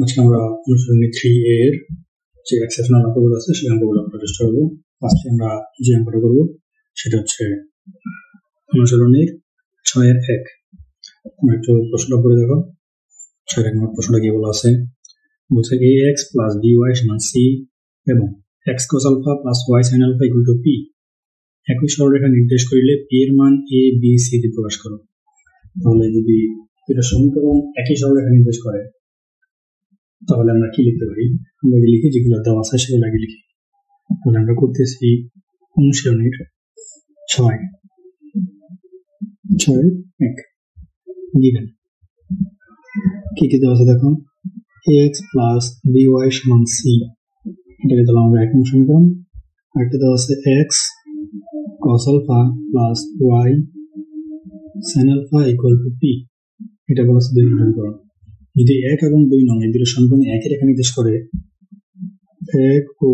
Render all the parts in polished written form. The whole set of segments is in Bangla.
আজকে আমরা অনুশীলনী 3 এর যে এক্সেপশনাল অঙ্কগুলো আছে সেই অঙ্কগুলো করার চেষ্টা করবো। ফার্স্টে আমরা যে অঙ্কটা করবো সেটা হচ্ছে অনুশীলনীর 6 এর 1। তোমরা একটু প্রশ্নটা পড়ে দেখো। 6 এর নম্বর প্রশ্নটা কি বলা আছে, বলছে ax plus by সমান c এবং x cos alpha plus y sin alpha equal to p। একই সরলরেখা নির্দেশ করিলে p এর মান a b c তে প্রকাশ করো। তাহলে যদি এটা সমীকরণ একই সরলরেখা নির্দেশ করে তাহলে আমরা কি লিখতে পারি, আমরা লিখি যেগুলো দেওয়া আছে সেগুলো আগে লিখি। তাহলে আমরা করতেছি অনুশীলনীর 6.1 গিভেন কি কি দেওয়া আছে দেখো, ax plus by সমান c, এটাকে দিলাম আমরা 1 নং সমীকরণ। আরেকটা দেওয়া আছে x cos alpha plus y sin alpha equal to p, এটা বলা আছে 2 নং সমীকরণ। যদি 1 এবং 2 নং এই দুটো সমীকরণ একই রেখা নির্দেশ করে, 1 ও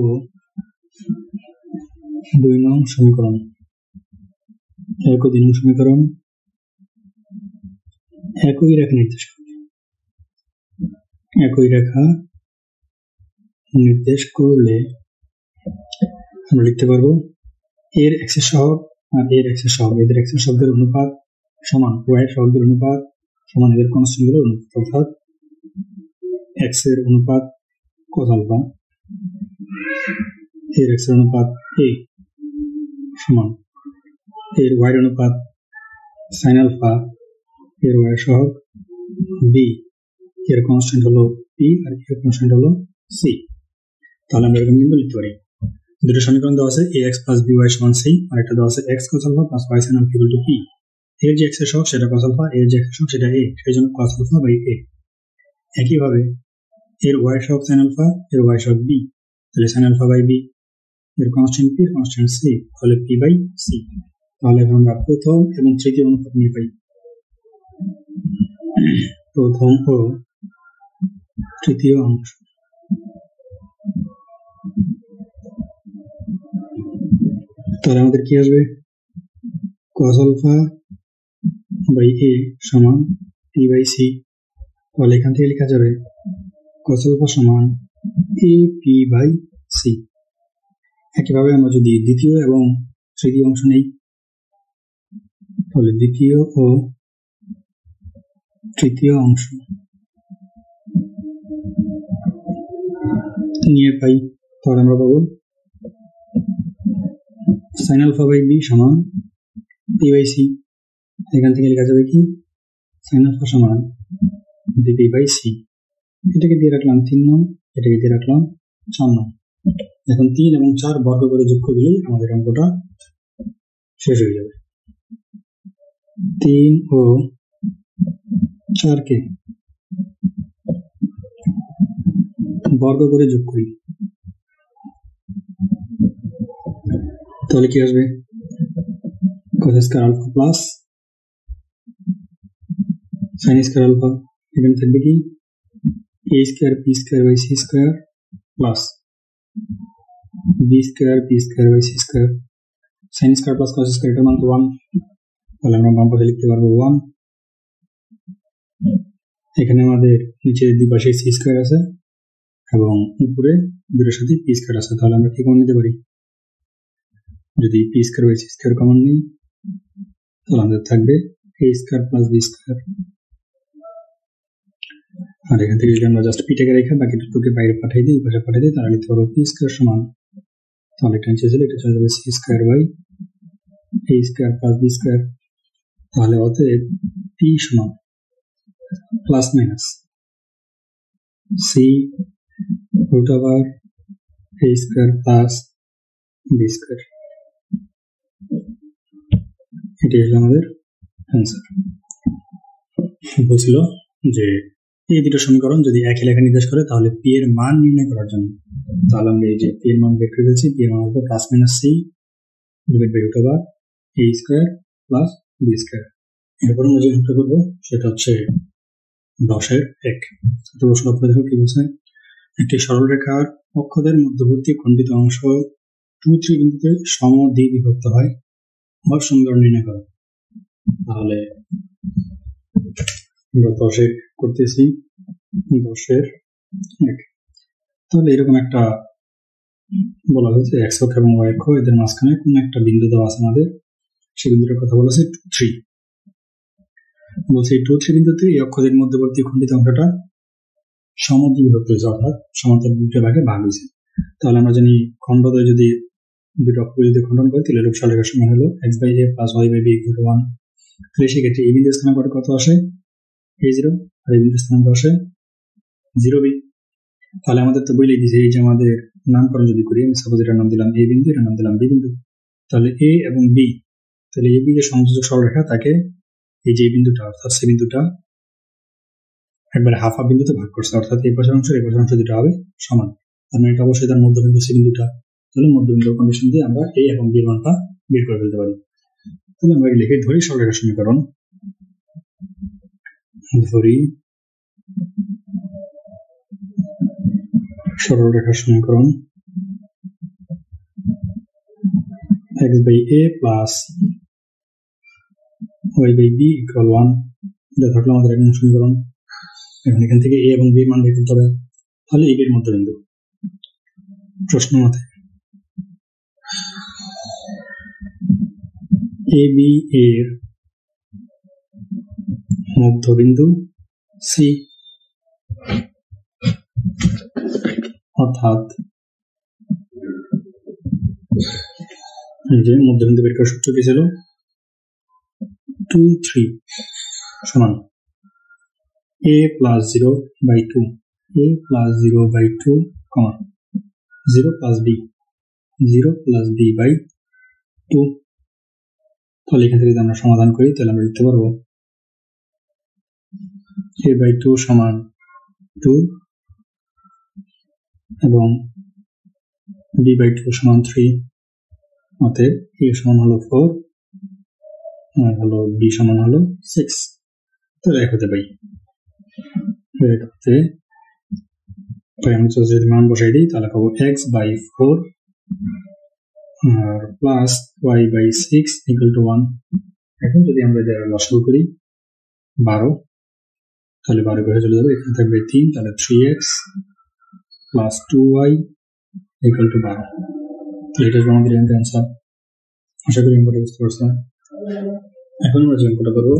2 নং সমীকরণ, 1 ও 2 নং সমীকরণ একই রেখা নির্দেশ করবে, একই রেখা নির্দেশ করলে আমরা লিখতে পারবো এর এক্সের সহগ আর এর এক্সের সহগ, এদের এক্সের সহগের অনুপাত সমান y এর সহগের অনুপাত সমান এদের কনস্ট্যান্টের অনুপাত, অর্থাৎ x এর অনুপাত cos alpha এর x এর অনুপাত a সমান এর y এর অনুপাত sin alpha এর y এর সহগ b, এর কনস্ট্যান্ট হলো p আর এর কনস্ট্যান্ট হলো c। তাহলে আমরা এরকম কিন্তু লিখতে পারি, দুটো সমীকরণ দেওয়া আছে ax plus by সমান c আর একটা দেওয়া আছে x cos alpha plus y sin alpha equal to p। এর যে x এর সহগ সেটা cos alpha, এর যে x এর সহগ সেটা a, সেই জন্য cos alpha by a। একইভাবে এর y এর সহগ sin alpha, এর y এর সহগ b, তাহলে sin alpha by b, এর কনস্ট্যান্ট p, কনস্ট্যান্ট c, তাহলে p by c। তাহলে এখন আমরা প্রথম এবং তৃতীয় অনুপাত নিয়ে পাই, প্রথম ও তৃতীয় অংশ। তাহলে আমাদের কি আসবে, cos alpha by a সমান p by c। তাহলে এখান থেকে লেখা যাবে cos alpha সমান a p by c। একইভাবে আমরা যদি দ্বিতীয় এবং তৃতীয় অংশ নেই, তাহলে দ্বিতীয় ও তৃতীয় অংশ নিয়ে পাই, তাহলে আমরা পাবো sin alpha by b সমান p by c। এখান থেকে লেখা যাবে কি sin alpha সমান dp by c। এটাকে দিয়ে রাখলাম 3 নং, এটাকে দিয়ে রাখলাম 4 নং। এখন 3 এবং 4 বর্গ করে যোগ করে দিলেই আমাদের অঙ্কটা শেষ হয়ে যাবে। 3 ও 4 কে বর্গ করে যোগ করি, তাহলে কি আসবে, cos square alpha plus sin square alpha, এখানে থাকবে কি a square p square by c square plus b square p square by c square, sin square plus cos square এটার মান তো 1, তাহলে আমরা বাম পাশে লিখতে পারবো 1। এখানে আমাদের নিচে দুই পাশে c স্কয়ার আছে এবং উপরে দুটোর সাথে p স্কয়ার আছে, তাহলে আমরা কি কমন নিতে পারি, যদি p square by c square common নিই তাহলে আমাদের থাকবে a square plus b square. আর এখান থেকে যদি আমরা জাস্ট p টাকে রেখে বাকি দুটোকে বাইরে পাঠিয়ে দিই, পাশে পাঠিয়ে দিই, তাহলে লিখতে পারবো p স্কয়ার সমান, তাহলে এটা নিচে চলে এটা চলে যাবে c square by a square plus b square. তাহলে অতএব p সমান plus minus c root over a square plus b square, এটাই হলো আমাদের অ্যান্সার। বলছিল যে এই দুটো সমীকরণ যদি একই লেখা নির্দেশ করে তাহলে p এর মান নির্ণয় করার জন্য, তাহলে আমরা এই যে p এর মান বের করে ফেলছি, p এর মান হবে plus minus c divide by root over a square plus b square. এরপর আমরা যে অঙ্কটা করবো সেটা হচ্ছে 10 এর 1। প্রশ্ন আপনাদের দেখো কি বলছে, একটি সরলরেখার অক্ষদের মধ্যবর্তী খণ্ডিত অংশ 2-3 বিন্দুতে সমদ্বিবিভক্ত হয়, হর সমীকরণ নির্ণয় করো। তাহলে আমরা 10 করতেছি, 10 1। তাহলে এরকম একটা বলা হয়েছে এক্স অক্ষ এবং ওয়াই অক্ষ এদের মাঝখানে কোন একটা বিন্দু দেওয়া আছে আমাদের, সেই বিন্দুটার কথা বলা আছে 2, 3। বলছে এই 2, 3 বিন্দুতে এই অক্ষদের মধ্যবর্তী খণ্ডিত অংশটা সমদ্বিবিভক্ত হয়েছে, অর্থাৎ সমান্তরাল দুটো ভাগে ভাগ হয়েছে। তাহলে আমরা জানি খণ্ডদ্বয় যদি দুটো অক্ষকে যদি খণ্ডন করে তাহলে সরলরেখার সমান হলো x/a + y/b = 1। তাহলে সেক্ষেত্রে এই বিন্দুর স্থানাঙ্ক কত আসে? a0, আর এই বিন্দুর স্থানাঙ্ক আসে 0b। তাহলে আমাদের তো বলেই দিয়েছে এই যে আমাদের নামকরণ যদি করি, আমি সাপোজ এটার নাম দিলাম a বিন্দু, এটার নাম দিলাম b বিন্দু। তাহলে a এবং b, তাহলে a b যে সংযোজক সরলরেখা তাকে এই যে বিন্দুটা অর্থাৎ সে বিন্দুটা একবারে হাফ হাফ বিন্দুতে ভাগ করছে, অর্থাৎ এই পাশের অংশ এই পাশের অংশ দুটো হবে সমান। তার মানে এটা অবশ্যই তার মধ্যবিন্দু সে বিন্দুটা। তাহলে মধ্যবিন্দু কন্ডিশন দিয়ে আমরা a এবং b এর মানটা বের করে ফেলতে পারি। তাহলে আমরা লিখে ধরি সরলরেখার সমীকরণ, ধরি সরলরেখার সমীকরণ x/a + y/b = 1। এটা থাকলো আমাদের এক নম্বর সমীকরণ। এখন এখান থেকে a এবং b এর মান বের করতে হবে। তাহলে a এর মধ্যবিন্দু প্রশ্ন মতে ab এর মধ্যবিন্দু c, অর্থাৎ এই যে মধ্যবিন্দু বের করার সূত্র কি ছিল? 2, 3 সমান a + 0/2, a + 0/2, 0 + b, 0 + b/2। তাহলে এখান থেকে যদি আমরা সমাধান করি তাহলে আমরা লিখতে পারবো a/2 সমান 2 এবং b/2 সমান 3। অতএব a সমান হলো 4 আর হলো b সমান হলো 6। তাহলে এক হতে পাই, আমি যদি মান বসাই দিই তাহলে পাবো x/4 আর প্লাস y/6 = 1। এখন যদি আমরা এটা লসাগু করি 12, তাহলে 12 ঘরে চলে যাবে, এখানে থাকবে 3, তাহলে 3x + 2y = 12। তো এটা হচ্ছে আমাদের অ্যান্সার। আশা করি অঙ্কটা বুঝতে পারছেন। এখন আমরা যে অঙ্কটা করবো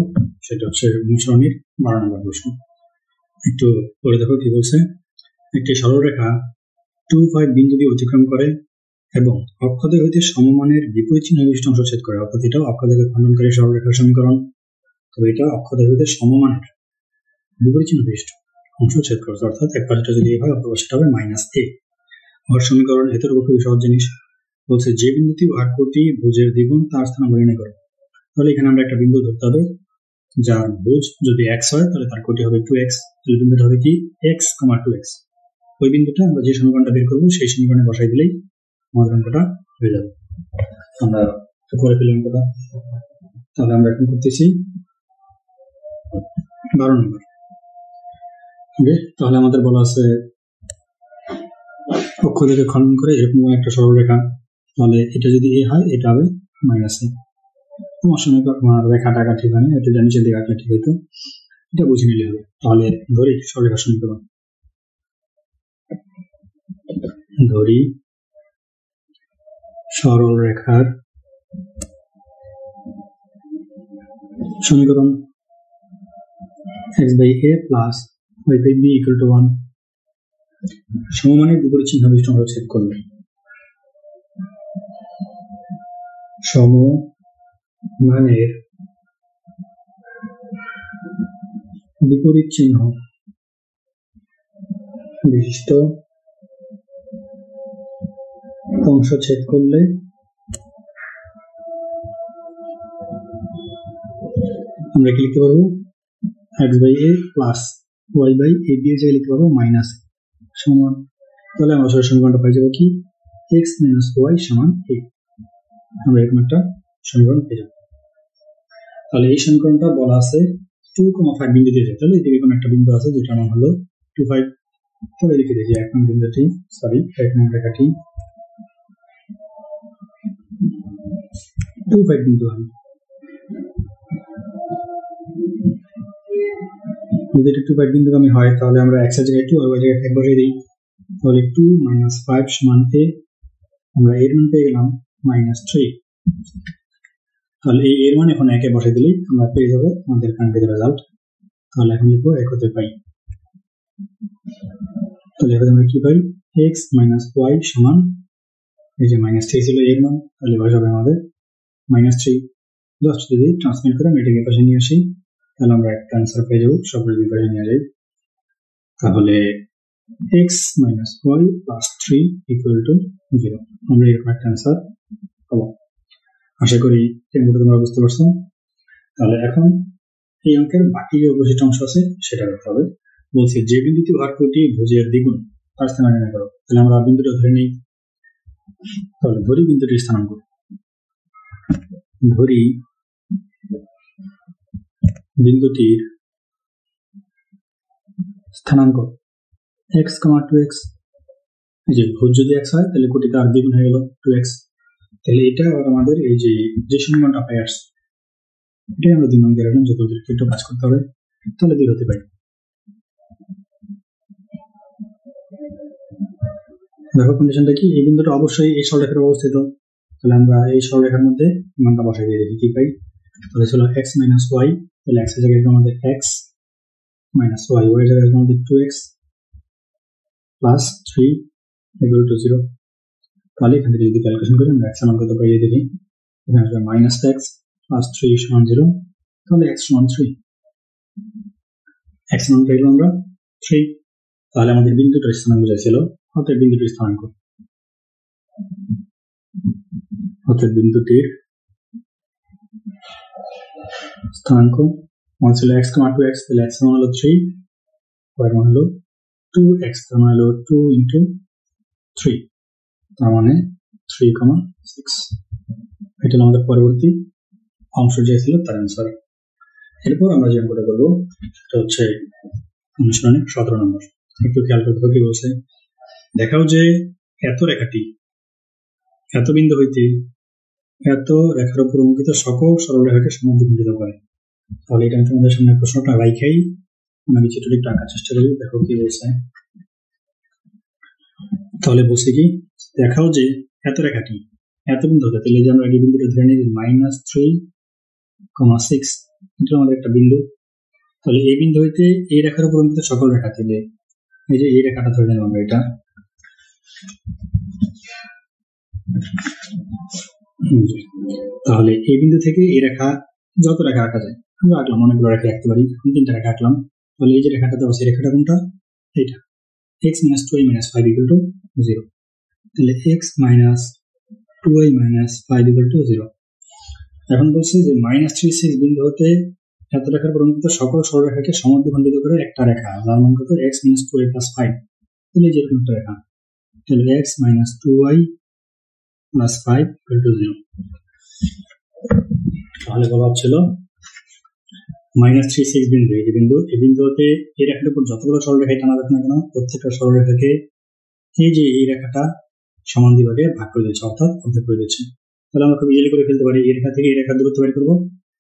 সেটা হচ্ছে অনুসরণীর 12 নম্বর প্রশ্ন। একটু পরে দেখো কি বলছে। একটি সরলরেখা 2, 5 বিন্দু দিয়ে অতিক্রম করে এবং অক্ষদ্বয় হইতে সমমানের বিপরীত চিহ্ন বিশিষ্ট অংশ ছেদ করে, অর্থাৎ এটা অক্ষদ্বয়কে খণ্ডনকারী সরলরেখার সমীকরণ। তবে এটা অক্ষদ্বয় হইতে সমমানের বিপরীত চিহ্ন বিশিষ্ট অংশ ছেদ করছে, অর্থাৎ এক পাশটা যদি এ হয় অপর পাশটা হবে -a। হর সমীকরণ এদের উপর খুবই সহজ জিনিস। বলছে যে বিন্দুটি উহার কোটি ভুজের দ্বিগুণ তার স্থান আমরা নির্ণয় করো। তাহলে এখানে আমরা একটা বিন্দু ধরতে হবে যার ভুজ যদি x হয় তাহলে তার কোটি হবে 2x। তাহলে বিন্দুটা হবে কি x, 2x। ওই বিন্দুটা আমরা যে সমীকরণটা বের করবো সেই সমীকরণে বসাই দিলেই আমাদের অঙ্কটা হয়ে যাবে। আমরা করে ফেলি অঙ্কটা। তাহলে আমরা এখন করতেছি 12 নম্বর। তাহলে আমাদের বলা আছে অক্ষ থেকে খণ্ডন করে এরকম একটা সরলরেখা, তাহলে এটা যদি a হয় এটা হবে -a। তোমার সমীকরণ রেখাটা আঁকা ঠিক হয় না, এটা নিচের দিকে আঁকলে ঠিক হইতো, এটা বুঝে নিলে হবে। তাহলে ধরি সরলরেখার সমীকরণ, ধরি সরলরেখার সমীকরণ x/a + y/b = 1। সমমানের বিপরীত চিহ্ন বিশিষ্ট অংশ ছেদ করলে, সমমানের বিপরীত চিহ্ন বিশিষ্ট অংশ ছেদ করলে আমরা কি লিখতে পারবো? x/a + y/ab এর জায়গায় লিখতে পারবো -a সমান। তাহলে আমরা সমীকরণটা পাই যাবো কি x - y = a। আমরা এরকম একটা সমীকরণ পেয়ে যাবো। তাহলে এই সমীকরণটা বলা আছে 2, 5 বিন্দু দিয়েছে। তাহলে এদিকে কোনো একটা বিন্দু আছে যেটা নাম হলো 2, 5। তাহলে লিখে দিয়েছি এক নম্বর বিন্দুটি, এক নম্বর রেখাটি 2, 5 বিন্দু হয়। যদি এটা 2 বিন্দুগামী হয় তাহলে আমরা x এর জায়গায় 2 আর y এর জায়গায় 1 বসিয়ে দিই, তাহলে 2 - 5 সমান a। আমরা এর মান পেয়ে গেলাম -3। তাহলে এই এর মান এখন 1 এ বসিয়ে দিলেই আমরা পেয়ে যাব আমাদের কাঙ্ক্ষিত রেজাল্ট। তাহলে এখন লিখবো 1 হতে পাই। তাহলে এবার আমরা কি পাই, x - y সমান এই যে -3 ছিল এর মান, তাহলে বসাবে আমাদের -3। জাস্ট যদি ট্রান্সফর্ম করে আমি এটাকে পাশে নিয়ে আসি তাহলে আমরা একটা অ্যান্সার পেয়ে যাবো। সবগুলো পাশে নিয়ে যাই, তাহলে x - y + 3 = 0। আমরা এরকম একটা অ্যান্সার পাবো। আশা করি এই অঙ্কটা তোমরা বুঝতে পারছো। তাহলে এখন এই অঙ্কের বাকি যে অবশিষ্ট অংশ আছে সেটা করতে হবে। বলছি যে বিন্দুটি হওয়ার কোটি ভুজের দ্বিগুণ তার স্থানাঙ্ক নির্ণয় করো। তাহলে আমরা বিন্দুটা ধরে নিই। তাহলে ধরি বিন্দুটির স্থানাঙ্ক, ধরি বিন্দুটির স্থানাঙ্ক x, 2x। এই যে ভুজ যদি x হয় তাহলে কোটি তার দ্বিগুণ হয়ে গেল 2x। তাহলে এটা আবার আমাদের এই যে শূন্যটা পাই আসছে এটাই আমরা 2 নম্বরে রাখলাম, যত একটু কাজ করতে হবে, তাহলে 2 হতে পারি। দেখো কন্ডিশনটা কি, এই বিন্দুটা অবশ্যই এই সরলরেখার অবস্থিত। তাহলে আমরা এই সরলরেখার মধ্যে মানটা বসাই দিয়ে দেখি কি পাই। তাহলে ছিল x - y, তাহলে x এর জায়গায় আমাদের x - y, y এর জায়গায় আমাদের 2x + 3 = 0। তাহলে এখান থেকে যদি ক্যালকুলেশন করি আমরা x এর মান কত পাই দেখি। এখানে আসবে -x + 3 = 0, তাহলে x = 3। x এর মান পেলাম আমরা 3। তাহলে আমাদের বিন্দুটার স্থানাঙ্ক চাইছিল, অতএব বিন্দুটির স্থানাঙ্ক, অতএব বিন্দুটির স্থানাঙ্ক মান ছিল x, 2x, তাহলে x এর মান হলো 3, y এর মান হলো 2x, তার মানে হলো 2 × 3, তার মানে 3,6। এটা হলো আমাদের পরবর্তী অংশ যে ছিল তার অ্যান্সার। এরপর আমরা যে অঙ্কটা করবো সেটা হচ্ছে অনুশীলনের 17 নম্বর। একটু খেয়াল করতে হবে কি বলছে, দেখাও যে এত রেখাটি এত বিন্দু হইতে এত রেখার উপর অঙ্কিত সকল সরলরেখাকে সমান্তরাল করে। তাহলে এটা আমি তোমাদের সামনে প্রশ্নটা রাইখাই আমি চিত্রটি একটু আঁকার চেষ্টা করি। দেখো কি বলছে। তাহলে বলছে কি, দেখাও যে এত রেখাটি এত বিন্দু হতে, তাহলে যে আমরা এই বিন্দুটা ধরে নিই -3,6, এটা আমাদের একটা বিন্দু। তাহলে এই বিন্দু হইতে এই রেখার উপর অঙ্কিত সকল রেখা থেকে, এই যে এই রেখাটা ধরে নিলাম আমরা, এটা তাহলে এই বিন্দু থেকে এই রেখা যত রেখা আঁকা যায় আমরা আঁকলাম, অনেকগুলো রেখা আঁকতে পারি, 3টা রেখা আঁকলাম। তাহলে এই যে রেখাটা দেওয়া আছে রেখাটা কোনটা, এইটা x - 2y - 5 = 0। তাহলে x - 2y - 5 = 0। এখন বলছে যে -3, 6 বিন্দু হতে এত রেখার উপর অঙ্কিত সকল সরলরেখাকে সমদ্বিখণ্ডিত করে একটা রেখা যার মান কত x - 2y + 5। তাহলে যেরকম একটা রেখা, তাহলে x - 2y + 5 = 0। তাহলে বলা হচ্ছিল -3, 6 বিন্দু, এই বিন্দু হতে এই রেখার উপর যতগুলো সরলরেখায় টানা যাক না কেন প্রত্যেকটা সরলরেখাকে এই যে এই রেখাটা সমান বিভাগে ভাগ করে দিচ্ছে, অর্থাৎ অর্ধেক করে দিচ্ছে। তাহলে আমরা খুব ইজিলি করে ফেলতে পারি, এই রেখা থেকে এই রেখার দূরত্ব বের করবো,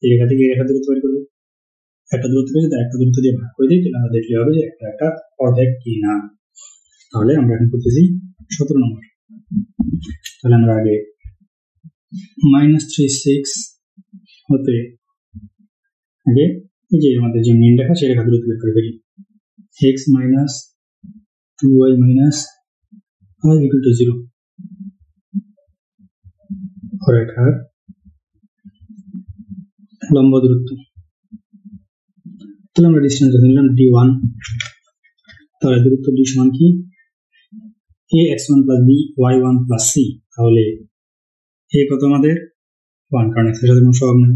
এই রেখা থেকে এই রেখার দূরত্ব বের করবো, একটা দূরত্বকে যদি একটা দূরত্ব দিয়ে ভাগ করে দিই তাহলে আমরা দেখলে হবে যে একটা অর্ধেক কি না। তাহলে আমরা এখন করতেছি 17 নম্বর। তাহলে আমরা আগে -3, 6 হতে আগে এই যে আমাদের যে মেইন রেখা সেই রেখা দূরত্ব বের করে ফেলি। x - 2y - 5 = 0 রেখার লম্ব দূরত্ব। তাহলে আমরা ডিসটেন্স ধরে নিলাম d1। তাহলে দূরত্ব d সমান কি, ax1 + by1 + c। তাহলে a কত আমাদের 1, কারণ x এর সাথে কোনো সহগ নেই,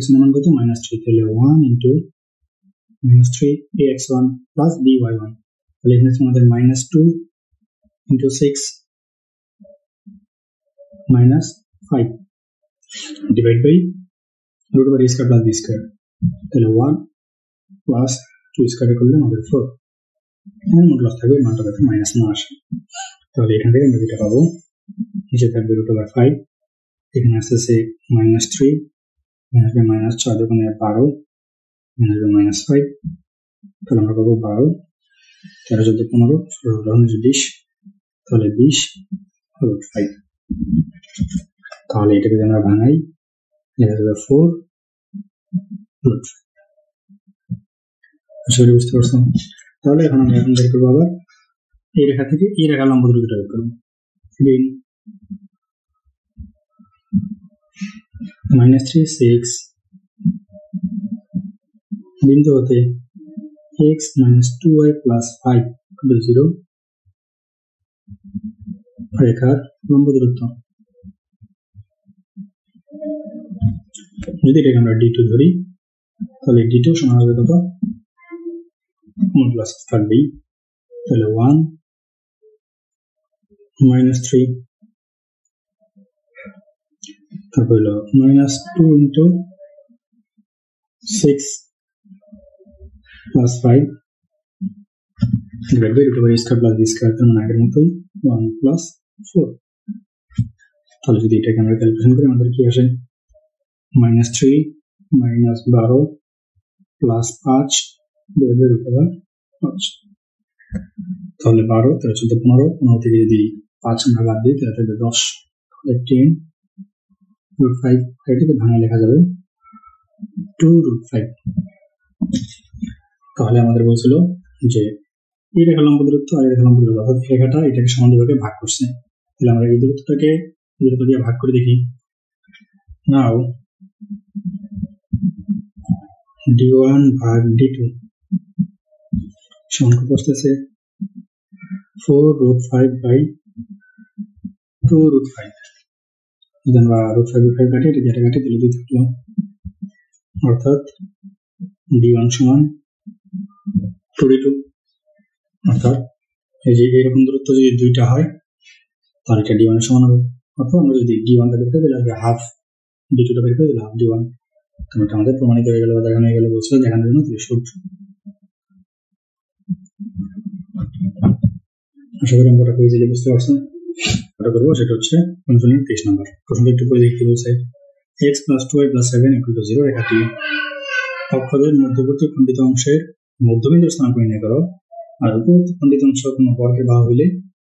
x এর মান কত -3, তাহলে 1 × -3 ax1 + by1। তাহলে এখানে আমাদের -2 × 6 - 5 ডিভাইড বাই √a² + b²। তাহলে 1 + 2² করলে আমাদের 4, এখানে মডুলাস থাকবে, মানটা যাতে মাইনাস না আসে। তাহলে এখান থেকে আমরা যেটা পাবো, নিচে থাকবে √5, এখানে আসতেছে -3, এখানে আসবে -4 × 12, এখানে আসবে -5, তাহলে আমরা পাবো 12, 13, 14, 15, 16, 20, তাহলে 20 √ 5। তাহলে এটাকে যদি আমরা ভাঙাই লেখা যাবে 4 √ 5। আশা করি বুঝতে পারছো। তাহলে এখন আমরা বের করবো আবার এই রেখা থেকে এই রেখার লম্ব দূরত্বটা বের করবো। -3, 6 বিন্দু হতে x - 2y + 5 = 0 রেখার লম্ব দূরত্ব। যদি এটাকে আমরা d2 ধরি তাহলে d2 সমান হবে কত? মডুলাস থাকবেই, তাহলে 1 - 3, তারপর হলো -2 × 6 + 5 √2² + b² তার মানে আগের মতোই 1 + 4। তাহলে যদি এটাকে আমরা ক্যালকুলেশন করি আমাদের কি আসে? -3 - 12 + 5 √5। তাহলে 12, 13, 14, 15, 15 থেকে যদি 5 আমরা বাদ দিই তাহলে থাকবে 10, তাহলে 10 √5। এটাকে ভাঙায় লেখা যাবে 2 √5। তাহলে আমাদের বলছিল যে এই রেখা লম্ব দূরত্ব আর এই রেখা লম্ব দূরত্ব অর্থাৎ রেখাটা এটাকে সমান দুভাগে ভাগ করছে। তাহলে আমরা এই দূরত্বটাকে দূরত্ব দিয়ে ভাগ করে দেখি। নাও d1 ভাগ d2 সমান কত আসতেছে? 4 √5/2 √5। যদি আমরা √5 কাটি এটা যেটা কাটি তাহলে 2 থাকলো, অর্থাৎ d1 সমান 2d2। অর্থাৎ এই যে এরকম দূরত্ব যদি দুইটা হয় তাহলে এটা d1 এর সমান হবে। অর্থাৎ আমরা যদি d1টা বের করে দিলে হবে হাফ, d2টা বের করে দিলে হাফ d1। এটা আমাদের প্রমাণিত হয়ে গেল বা দেখানো হয়ে গেল। বলছিল দেখানোর জন্য সূত্র। আশা করি অঙ্কটা খুব ইজিলি বুঝতে পারছেন। এটা করবো সেটা হচ্ছে অনুশীলনের 23 নম্বর প্রশ্নটা একটু পরে দেখতে বলছে। x + 2y + 7 = 0 রেখাটি অক্ষদের মধ্যবর্তী খণ্ডিত অংশের মধ্যবিন্দুর স্থানাঙ্ক নির্ণয় করো আর উপবর্তী খণ্ডিত অংশ কোনো বর্গের বাহু হইলে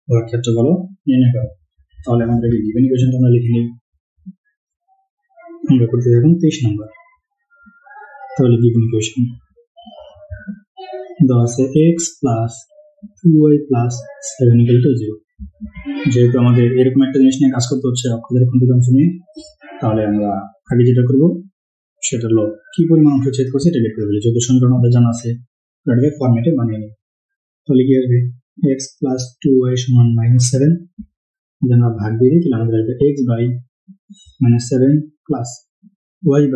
উহার ক্ষেত্রফল নির্ণয় করো। তাহলে আমাদের এই গিভেন ইকুয়েশনটা আমরা লিখে নিই। আমরা করতে দেখুন 23 নম্বর। তাহলে গিভেন ইকুয়েশন দেওয়া আছে x + 2y + 7 = 0। যেহেতু আমাদের এরকম একটা জিনিস নিয়ে কাজ করতে হচ্ছে অক্ষদের খণ্ডিত অংশ নিয়ে, তাহলে আমরা আগে যেটা করবো সেটা হলো কি পরিমাণ অংশ ছেদ করছে এটা বের করে ফেলি। যেহেতু সমীকরণ আমাদের জানা আছে এটাকে ফরম্যাটে বানিয়ে নিই। তাহলে কি আসবে? x + 2y = -7। যদি আমরা ভাগ দিয়ে দিই তাহলে আমাদের আসবে x / -7 + y /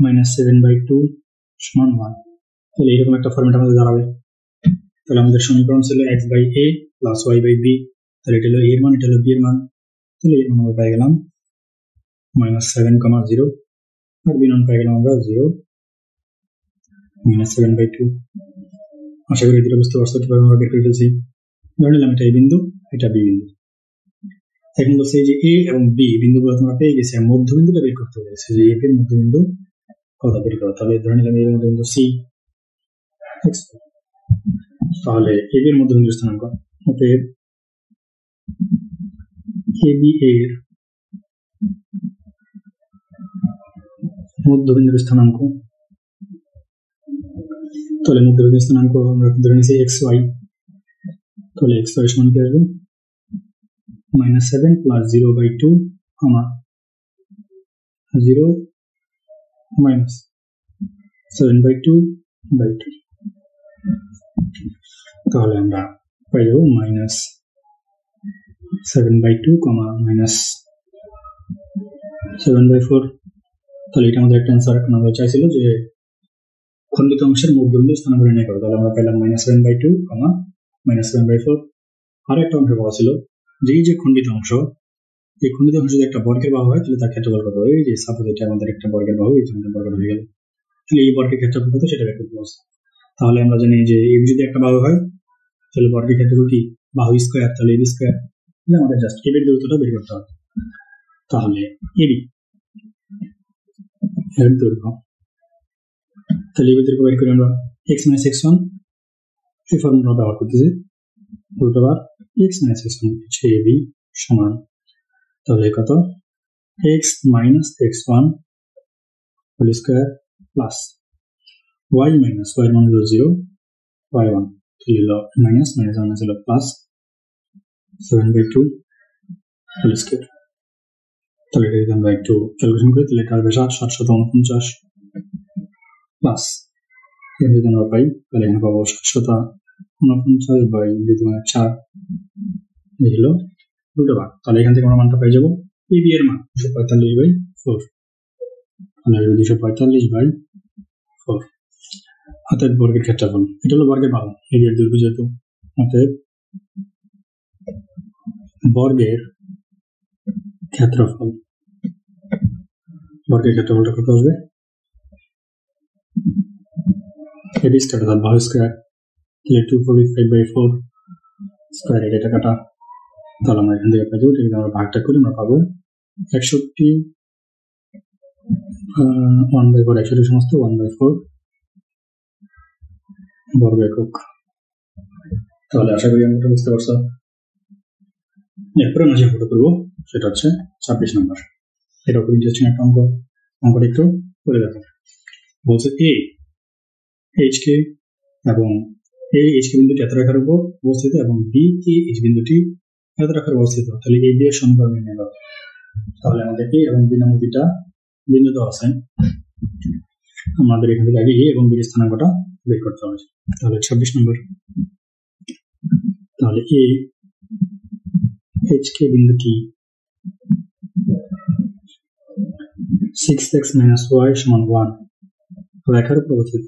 -7/2 = 1। তাহলে এরকম একটা ফরম্যাট আমাদের দাঁড়াবে। তাহলে আমাদের সমীকরণ ছিল x/a + y/b। তাহলে এটা হলো a এর মান, এটা হলো b এর মান। তাহলে এর মান আমরা পেয়ে গেলাম -7, 0 আর b মান পেয়ে গেলাম আমরা 0 - 7/2। আশা করি এটা বুঝতে পারছো কিভাবে আমরা বের করে ফেলছি। ধরে নিলাম এটা a বিন্দু, এটা b বিন্দু। এখন বলছে যে a এবং b বিন্দুগুলো তোমরা পেয়ে গেছে, মধ্যবিন্দুটা বের করতে বলেছে যে a এর মধ্যবিন্দু কত বের করো। তাহলে ধরে নিলাম এর মধ্যবিন্দু c। তাহলে a এর মধ্যবিন্দুর স্থানাঙ্ক অতএব ab এর মধ্যবিন্দুর স্থানাঙ্ক। তাহলে মধ্যবিন্দুর স্থানাঙ্ক আমরা ধরে নিয়েছি xy। তাহলে xy সমান কি আসবে? -7 + 0/2, 0 - 7/2/2। তাহলে আমরা পাই যাবো -7/2, -7/4। তাহলে এটা আমাদের একটা অ্যান্সার। এখন আমরা চাইছিল যে খণ্ডিত অংশের মধ্যবিন্দু স্থানাঙ্ক নির্ণয় করো। তাহলে আমরা পেলাম -7/2, -7/4। আর একটা অংশ পাওয়া ছিল যে এই যে খণ্ডিত অংশ, এই খণ্ডিত অংশ যদি একটা বর্গের বাহু হয় তাহলে তার ক্ষেত্রফল কত? এই যে সাপোজ এটা আমাদের একটা বর্গের বাহু, এই জন্য বর্গটা হয়ে গেল। তাহলে এই বর্গের ক্ষেত্রফল কত সেটা বের করতে হবে। তাহলে আমরা জানি যে এই যদি একটা বাহু হয় তাহলে বর্গের ক্ষেত্রফল কি? বাহু স্কয়ার, তাহলে ab স্কয়ার। তাহলে আমাদের জাস্ট ab এর দৈর্ঘ্যটা বের করতে হবে। তাহলে ab এর দৈর্ঘ্য, তাহলে ab এর দৈর্ঘ্য বের করি আমরা। x minus x1 এই ফর্মুলা ব্যবহার করতেছি root over x minus x1 হচ্ছে ab সমান তাহলে কত x minus x1 whole square plus y minus y মান হলো 0 y1 তাহলে হলো মাইনাস মাইনাস মাইনাস হলো প্লাস 7/2 হোল স্কয়ার তাহলে এটা যদি আমরা একটু ক্যালকুলেশন করি তাহলে এটা হবে 749 প্লাস এখানে যদি আমরা পাই তাহলে এখানে পাবো 749/4 এই হলো রুট ওভার তাহলে এখান থেকে আমরা মানটা পাই যাবো ab এর মান 245/4 তাহলে 245/4 অতএব বর্গের ক্ষেত্রফল এটা হলো বর্গের মান ab এর দৈর্ঘ্য যেহেতু অতএব বর্গের ক্ষেত্রফল ক্ষেত্রফলটা কত আসবে ab স্কয়ার অর্থাৎ বাহু স্কয়ার তাহলে 245/4 স্কয়ার এটা কাটা তাহলে আমরা এখান থেকে পাবো যদি আমরা ভাগটা করি আমরা পাবো 61 1/4 61 সমস্ত 1/4 বর্গ একক তাহলে আশা করি আমরা বুঝতে পারছো এরপরে আমরা যে ফটো করবো সেটা হচ্ছে 26 নম্বর এটা খুব ইন্টারেস্টিং একটা অঙ্কটা একটু করে দেখো বলছে HK এবং HK বিন্দুটি এত রেখার উপর অবস্থিত এবং BKH বিন্দুটি এত রেখার অবস্থিত তাহলে এই দুই এর সমীকরণ নির্ণয় করো তাহলে আমাদের A এবং B নামক দুইটা বিন্দু দেওয়া আছে আমাদের এখান থেকে আগে A এবং B এর স্থানাঙ্কটা বের করতে হবে তাহলে 26 নম্বর তাহলে HK বিন্দুটি 6x minus y সমান 1 রেখার উপর অবস্থিত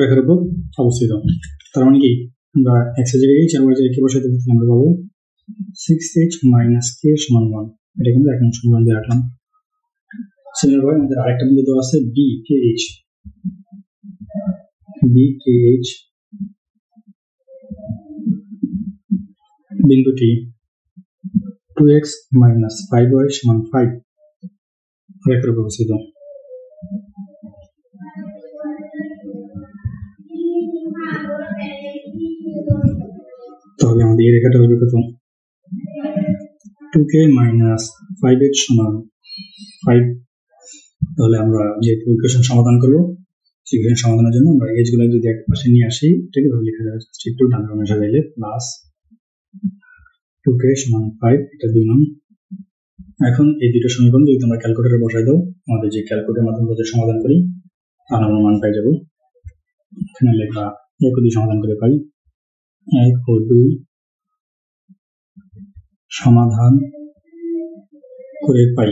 রেখার উপর অবস্থিত তার মানে কি আমরা x এর জায়গায় 4 y জায়গায় কি বসাইতে পারি আমরা পাবো 6h minus k সমান 1 এটা কিন্তু এখন সমান দিয়ে রাখলাম সিমিলারভাবে আমাদের আরেকটা বিন্দু দেওয়া আছে BKH বিন্দুটি 2x minus 5y সমান 5 রেখার উপর অবস্থিত তাহলে আমাদের এই রেখাটা হবে কত 2k minus 5h সমান 5 তাহলে আমরা যে ইকুয়েশন সমাধান করব সেই ইকুয়েশন সমাধানের জন্য আমরা h গুলো যদি এক পাশে নিয়ে আসি এটাকে ভাবে লেখা যাবে একটু ডান দিকে সাজাইলে প্লাস 2k সমান 5 এটা 2 নং এখন এই দুটো সমীকরণ যদি তোমরা ক্যালকুলেটরে বসাই দাও আমাদের যে ক্যালকুলেটরের মাধ্যমে যদি সমাধান করি তাহলে আমরা মান পাই যাব এখানে লেখা 1 ও 2 সমাধান করে পাই 1 ও 2 সমাধান করে পাই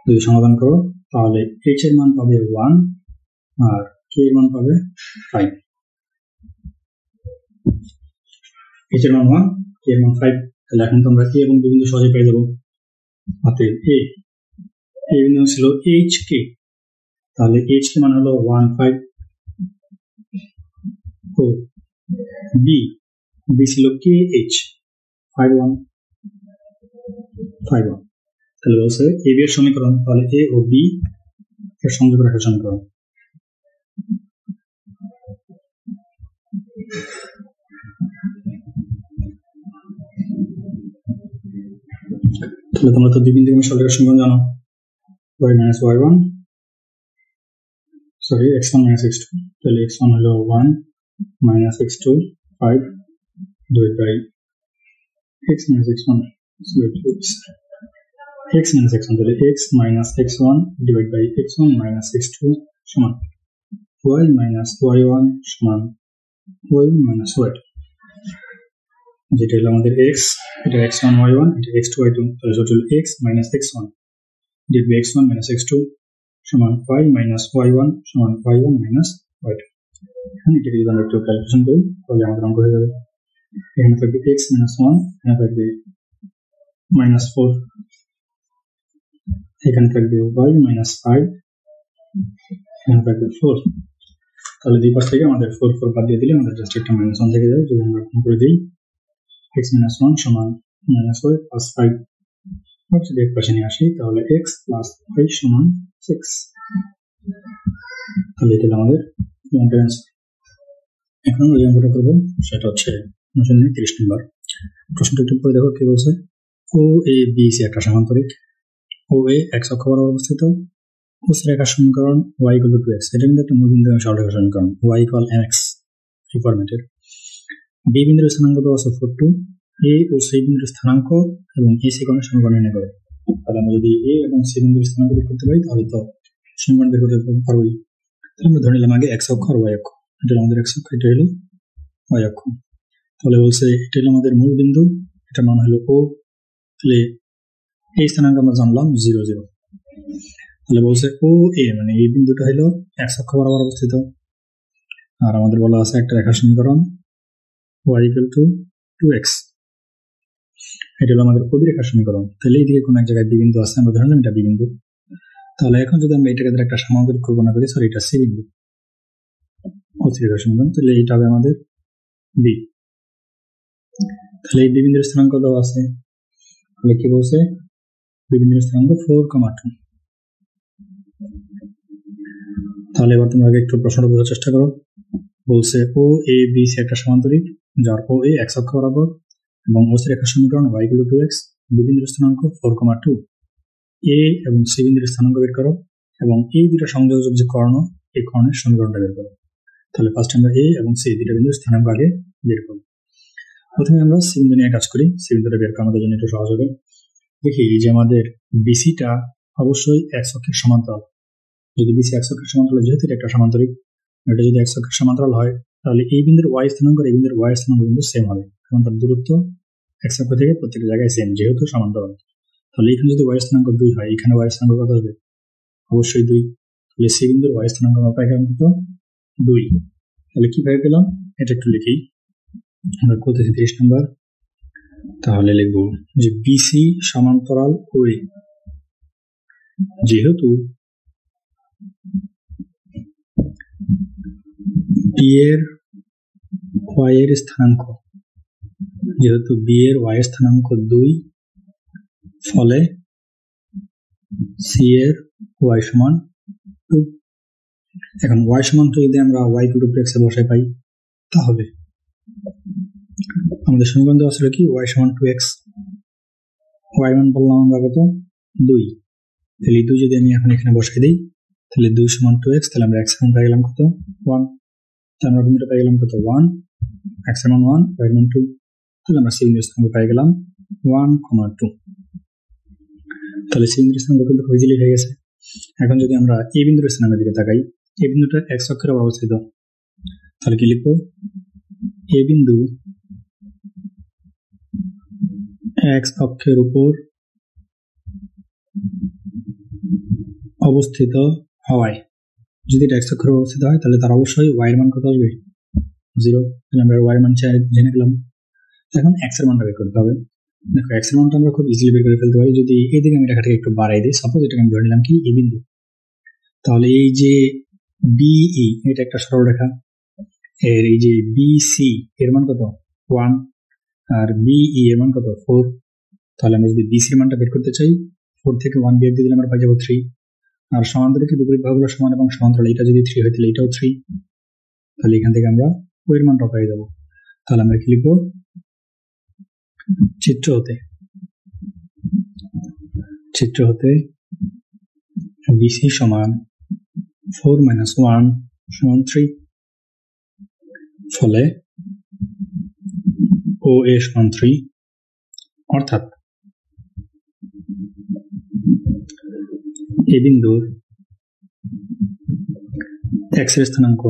যদি সমাধান করো তাহলে h এর মান পাবে 1 আর k এর মান পাবে 5 h এর মান 1 k এর মান 5 তাহলে এখন তোমরা a এবং b বিন্দু সহজে পেয়ে যাবো অতএব a বিন্দু ছিল hk তাহলে hk মান হলো 1 5 ও b ছিল kh 5 1 তাহলে বলছে a b এর সমীকরণ তাহলে a ও b এর সংযোগ রেখার সমীকরণ তাহলে তোমরা তো দুই বিন্দু সরলরেখার সমীকরণ জানো y minus y1 sorry x1 minus x2 তাহলে x1 হলো 1 minus x2 5 divided by x minus x1 x minus x1 তাহলে x minus x1 divided by x1 minus x2 সমান y minus y1 সমান y1 minus y2 যেটা হলো আমাদের x এটা x1 y1 এটা x2 y2 তাহলে total x minus x1 divided by x1 minus x2 সমান y minus y1 সমান y1 minus y2 এখানে এটাকে যদি আমরা একটু ক্যালকুলেশন করি তাহলে আমাদের অঙ্ক হয়ে যাবে এখানে থাকবে x minus 1 এখানে থাকবে minus 4 এখানে থাকবে y minus 5 এখানে থাকবে 4 তাহলে দুই পাশ থেকে আমাদের 4 4 বাদ দিয়ে দিলে আমাদের জাস্ট একটা মাইনাস 1 থেকে যাবে যদি আমরা গুণ করে দিই x minus 1 সমান minus y plus 5 যদি এক পাশে নিয়ে আসি তাহলে এক্স প্লাস ওয়াই সমান 6, তাহলে এটা আমাদের অ্যান্সার। এখন আমরা যে অঙ্কটা করবো সেটা হচ্ছে 30 নম্বর প্রশ্নটা একটু পরে দেখো কি বলছে। ও এ বি সি একটা সমান্তরিক, ও এ এক্স অক্ষ বরাবর অবস্থিত, ও সি রেখার সমীকরণ y = 2x, এটা কিন্তু একটা মূলবিন্দু এবং সরলরেখার সমীকরণ y = mx রিকোয়ারমেন্টের। বি বিন্দুর স্থানাঙ্ক দেওয়া আছে 4 2, এ ও সি বিন্দুর স্থানাঙ্ক এবং এ সি কোণের সমীকরণ নির্ণয় করো। তাহলে আমরা যদি এ এবং সি বিন্দুর স্থানাঙ্ক বের করতে পারি তাহলে তো সমীকরণ বের করতে পারবোই। তাহলে আমরা ধরে নিলাম আগে x অক্ষ আর y অক্ষ, এটা আমাদের x অক্ষ, এটা হলো y অক্ষ। তাহলে বলছে এটা হলো আমাদের মূল বিন্দু, এটা মান হলো ও, তাহলে এই স্থানাঙ্ক আমরা জানলাম 0 0। তাহলে বলছে ও এ মানে এই বিন্দুটা হলো x অক্ষ বরাবর অবস্থিত, আর আমাদের বলা আছে একটা রেখার সমীকরণ y = 2x, এটা হলো আমাদের কবি রেখার সমীকরণ। তাহলে এইদিকে কোন এক জায়গায় বি বিন্দু আছে, আমরা ধরলাম এটা বি বিন্দু। তাহলে এখন যদি আমরা এটাকে একটা সামান্তরিক কল্পনা করি, সরি এটা সি বিন্দু, ও সি রেখার সমীকরণ, তাহলে এটা হবে আমাদের বি। তাহলে এই বি বিন্দুর স্থানাঙ্ক দেওয়া আছে, তাহলে কি বলছে বি বিন্দুর স্থানাঙ্ক 4,2। তাহলে এবার তোমরা একটু প্রশ্নটা বোঝার চেষ্টা করো। বলছে ও এ বি সি একটা সমান্তরিক যার ও এ এক্স অক্ষ বরাবর এবং ও সি রেখার সমীকরণ y = 2x, বি বিন্দুর স্থানাঙ্ক 4,2, এ এবং সি বিন্দুর স্থানাঙ্ক বের করো এবং এই দুটো সংযোজক যে কর্ণ, এই কর্ণের সমীকরণটা বের করো। তাহলে ফার্স্ট আমরা এ এবং সি দুটো বিন্দুর স্থানাঙ্ক আগে বের করব। প্রথমে আমরা সি বিন্দু নিয়ে কাজ করি, সি বিন্দুটা বের করা আমাদের জন্য একটু সহজ হবে। দেখি যে আমাদের বিসিটা অবশ্যই এক্স অক্ষের সমান্তরাল। যদি বিসি এক্স অক্ষের সমান্তরাল, যেহেতু এটা একটা সমান্তরিক, এটা যদি এক্স অক্ষের সমান্তরাল হয় তাহলে এই বিন্দুর ওয়াই স্থানাঙ্ক এই বিন্দুর ওয়াই স্থানাঙ্ক কিন্তু সেম হবে, কারণ তার দূরত্ব এক্স অক্ষ থেকে প্রত্যেকটা জায়গায় সেম, যেহেতু সমান্তরাল। তাহলে এখানে যদি ওয়াই স্থানাঙ্ক 2 হয়, এখানে ওয়াই স্থানাঙ্ক কত হবে? অবশ্যই 2। তাহলে সি বিন্দুর ওয়াই স্থানাঙ্ক আমরা পাই কত? 2। তাহলে কিভাবে পেলাম এটা একটু লিখি। আমরা করতেছি 30 নম্বর। তাহলে লিখবো যে বিসি সমান্তরাল ওই, যেহেতু বি এর ওয়াই এর স্থানাঙ্ক, যেহেতু বি এর ওয়াই এর স্থানাঙ্ক 2, ফলে সি এর ওয়াই সমান 2। এখন ওয়াই সমান 2 যদি আমরা y = x এ বসাই পাই, তাহলে আমাদের সমীকরণ দেওয়া ছিল কি y সমান 2x, y মান বললাম আমরা কত? 2। তাহলে 2 যদি আমি এখন এখানে বসাই দিই তাহলে 2 সমান 2x, তাহলে আমরা x মান পাই গেলাম কত? 1। তাহলে আমরা বিন্দুটা পাই গেলাম কত? 1, x এর মান 1, y এর মান 2। তাহলে আমরা সি বিন্দুর স্থানাঙ্ক পাই গেলাম 1,2। তাহলে সি বিন্দুর স্থানাঙ্ক কিন্তু ইজিলি হয়ে গেছে। এখন যদি আমরা এই বিন্দুর স্থানাঙ্কের দিকে তাকাই, এই বিন্দুটা x অক্ষের উপর অবস্থিত, তাহলে কি লিখবো? এই বিন্দু x অক্ষের উপর অবস্থিত হওয়ায়, যদি এটা x অক্ষের উপর অবস্থিত হয় তাহলে তার অবশ্যই y এর মান কত আসবে? 0। তাহলে আমরা y এর মান জেনে গেলাম। এখন x এর মানটা বের করতে হবে। দেখো x এর মানটা আমরা খুব ইজিলি বের করে ফেলতে পারি। যদি এদিকে আমি রেখাটাকে একটু বাড়াই দিই, সাপোজ এটাকে আমি ধরে নিলাম কি এই বিন্দু, তাহলে এই যে বিই এটা একটা সরলরেখা, এর এই যে বিসি এর মান কত? 1, আর বিই এর মান কত? 4। তাহলে আমরা যদি বিসি এর মানটা বের করতে চাই, 4 থেকে 1 বিয়োগ দিয়ে দিলে আমরা পাই যাবো 3। আর সমান্তরালের বিপরীত বাহুগুলো সমান এবং সমান্তরাল, এটা যদি 3 হয় তাহলে এটাও 3। তাহলে এখান থেকে আমরা ও এর মানটা পেয়ে যাবো। তাহলে আমরা কি লিখবো? চিত্র হতে বিসি সমান 4 - 1 সমান 3, ফলে ও এ সমান 3, অর্থাৎ এই বিন্দুর x এর স্থানাঙ্ক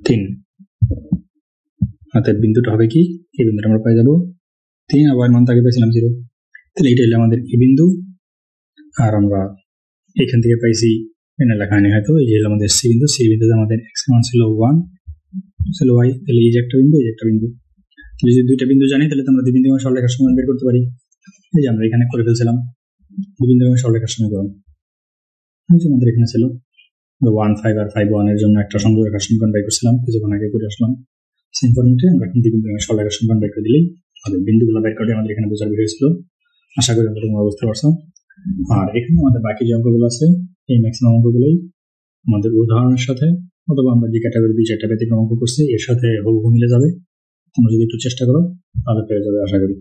3, অর্থাৎ বিন্দুটা হবে কি এই বিন্দুটা আমরা পাই যাবো 3, আর y এর মান আগে পাইছিলাম 0। তাহলে এটা হলো আমাদের এই বিন্দু, আর আমরা এখান থেকে পাইছি এখানে লেখা হয়নি হয়তো, এই যে হলো আমাদের সি বিন্দু। সি বিন্দুতে আমাদের x এর মান ছিল 1, ছিল y, তাহলে এই যে একটা বিন্দু, এই যে একটা বিন্দু। তাহলে যদি দুইটা বিন্দু জানি তাহলে আমরা দুই বিন্দু সরলরেখার সমীকরণ বের করতে পারি। এই যে আমরা এখানে করে ফেলছিলাম দুই বিন্দু সরলরেখার সমীকরণ, আমাদের এখানে ছিল 1 5 আর 5 1 এর জন্য একটা সরলরেখার সমীকরণ বের করছিলাম কিছুক্ষণ আগে করে আসলাম। সেম ফরম্যাটে আমরা দুই বিন্দু সরলরেখার সমীকরণ বের করে দিলেই আমাদের বিন্দুগুলো বের করে আমাদের এখানে বোঝার বিষয় ছিল। আশা করি তোমরা বুঝতে পারছো। আর এখানে আমাদের বাকি যে অঙ্কগুলো আছে এই ম্যাক্সিমাম অঙ্কগুলোই আমাদের উদাহরণের সাথে অথবা আমরা যে ক্যাটাগরি 2-4টা ব্যতিক্রম অঙ্ক করছি এর সাথে হুবহু মিলে যাবে। তোমরা যদি একটু চেষ্টা করো তাহলে পেরে যাবে আশা করি।